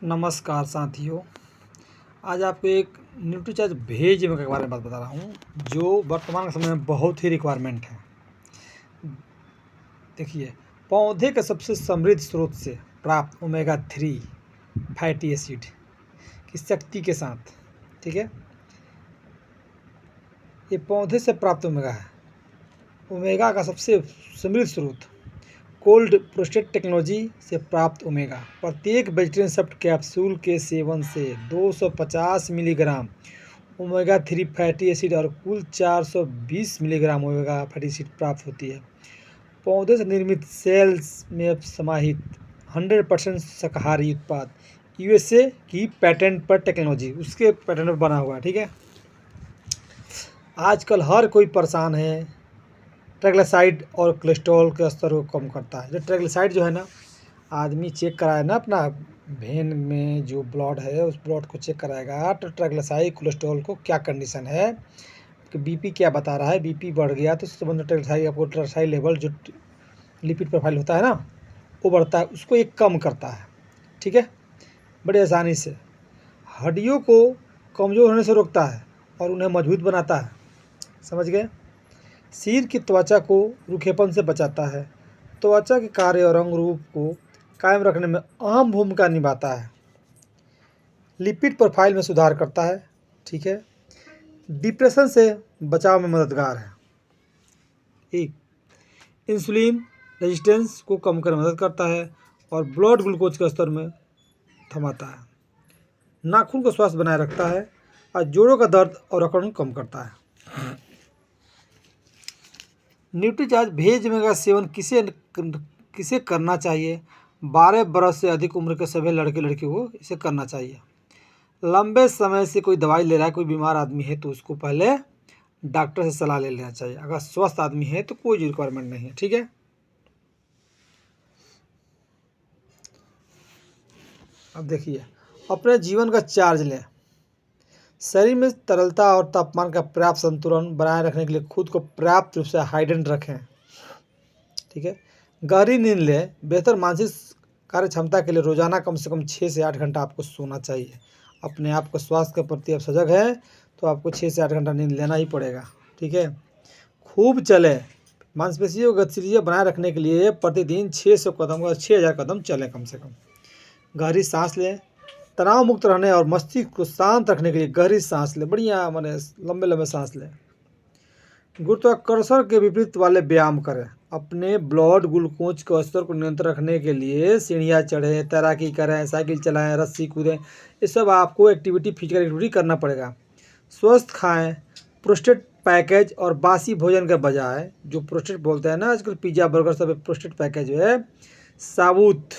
नमस्कार साथियों। आज आपको एक न्यूट्रीचार्ज भेज के बारे में बात बता रहा हूँ, जो वर्तमान समय में बहुत ही रिक्वायरमेंट है। देखिए, पौधे के सबसे समृद्ध स्रोत से प्राप्त ओमेगा 3 फैटी एसिड की शक्ति के साथ, ठीक है, ये पौधे से प्राप्त ओमेगा है। ओमेगा का सबसे समृद्ध स्रोत कोल्ड प्रोस्टेट टेक्नोलॉजी से प्राप्त ओमेगा। प्रत्येक वेजिटेरियन सप्ट कैप्सूल के सेवन से 250 मिलीग्राम ओमेगा 3 फैटी एसिड और कुल 420 मिलीग्राम ओमेगा फैटी एसिड प्राप्त होती है। पौधे से निर्मित सेल्स में समाहित 100% शाकाहारी उत्पाद यूएसए की पेटेंट पर टेक्नोलॉजी, उसके पेटेंट पर बना हुआ है, ठीक है। आजकल हर कोई परेशान है, ट्राइग्लिसराइड और कोलेस्ट्रॉल के स्तर को कम करता है। जो ट्राइग्लिसराइड जो है ना, आदमी चेक कराए ना अपना वेन में जो ब्लड है, उस ब्लड को चेक कराएगा तो ट्राइग्लिसराइड कोलेस्ट्रॉल को क्या कंडीशन है, कि बीपी क्या बता रहा है। बीपी बढ़ गया तो उसके बाद ट्राइग्लिसराइड, आपको ट्राइग्लिसराइड लेवल जो लिपिड प्रोफाइल होता है ना, वो बढ़ता है, उसको एक कम करता है, ठीक है, बड़े आसानी से। हड्डियों को कमज़ोर होने से रोकता है और उन्हें मजबूत बनाता है, समझ गए। सिर की त्वचा को रूखेपन से बचाता है। त्वचा के कार्य और अंग रूप को कायम रखने में अहम भूमिका निभाता है। लिपिड प्रोफाइल में सुधार करता है, ठीक है। डिप्रेशन से बचाव में मददगार है। एक, इंसुलिन रेजिस्टेंस को कम करने में मदद करता है और ब्लड ग्लूकोज के स्तर में थमाता है। नाखून को स्वास्थ्य बनाए रखता है और जोड़ों का दर्द और अकड़न कम करता है। न्यूट्रीचार्ज भेज में का सेवन किसे करना चाहिए? 12 बरस से अधिक उम्र के सभी लड़के लड़कियों को इसे करना चाहिए। लंबे समय से कोई दवाई ले रहा है, कोई बीमार आदमी है, तो उसको पहले डॉक्टर से सलाह ले लेना चाहिए। अगर स्वस्थ आदमी है तो कोई रिक्वायरमेंट नहीं है, ठीक है। अब देखिए, अपने जीवन का चार्ज लें। शरीर में तरलता और तापमान का पर्याप्त संतुलन बनाए रखने के लिए खुद को पर्याप्त रूप से हाइड्रेट रखें, ठीक है। गहरी नींद लें। बेहतर मानसिक कार्य क्षमता के लिए रोजाना कम से कम 6 से 8 घंटा आपको सोना चाहिए। अपने आप को स्वास्थ्य के प्रति आप सजग हैं तो आपको 6 से 8 घंटा नींद लेना ही पड़ेगा, ठीक है। खूब चलें। मांसपेशियों की गतिशीलता बनाए रखने के लिए प्रतिदिन 600 कदम और 6000 कदम चलें कम से कम। गहरी सांस लें। तनाव मुक्त रहने और मस्तिष्क को शांत रखने के लिए गहरी सांस लें, बढ़िया माने लंबे लंबे सांस लें। गुरुत्वाकर्षण के विपरीत वाले व्यायाम करें। अपने ब्लड ग्लूकोज के स्तर को नियंत्रण रखने के लिए सीढ़ियाँ चढ़ें, तैराकी करें, साइकिल चलाएं, रस्सी कूदें, ये सब आपको एक्टिविटी, फिजिकल एक्टिविटी करना पड़ेगा। स्वस्थ खाएं। प्रोस्टेट पैकेज और बासी भोजन के बजाय, जो प्रोस्टेट बोलते हैं ना आजकल, पिज़्ज़ा बर्गर सब प्रोस्टेट पैकेज है, साबुत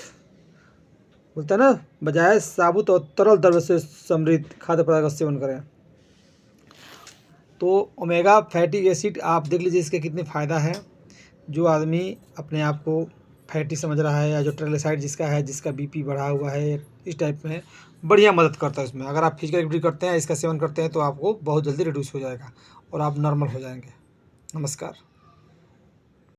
बोलते हैं ना, बजाय साबुत और तरल द्रव्य से समृद्ध खाद्य पदार्थ का सेवन करें। तो ओमेगा फैटी एसिड आप देख लीजिए इसके कितने फ़ायदा है। जो आदमी अपने आप को फैटी समझ रहा है, या जो ट्राइग्लिसराइड जिसका है, जिसका बीपी बढ़ा हुआ है, इस टाइप में बढ़िया मदद करता है उसमें। अगर आप फिजिकल एक्टिविटी करते हैं, इसका सेवन करते हैं, तो आपको बहुत जल्दी रिड्यूस हो जाएगा और आप नॉर्मल हो जाएंगे। नमस्कार।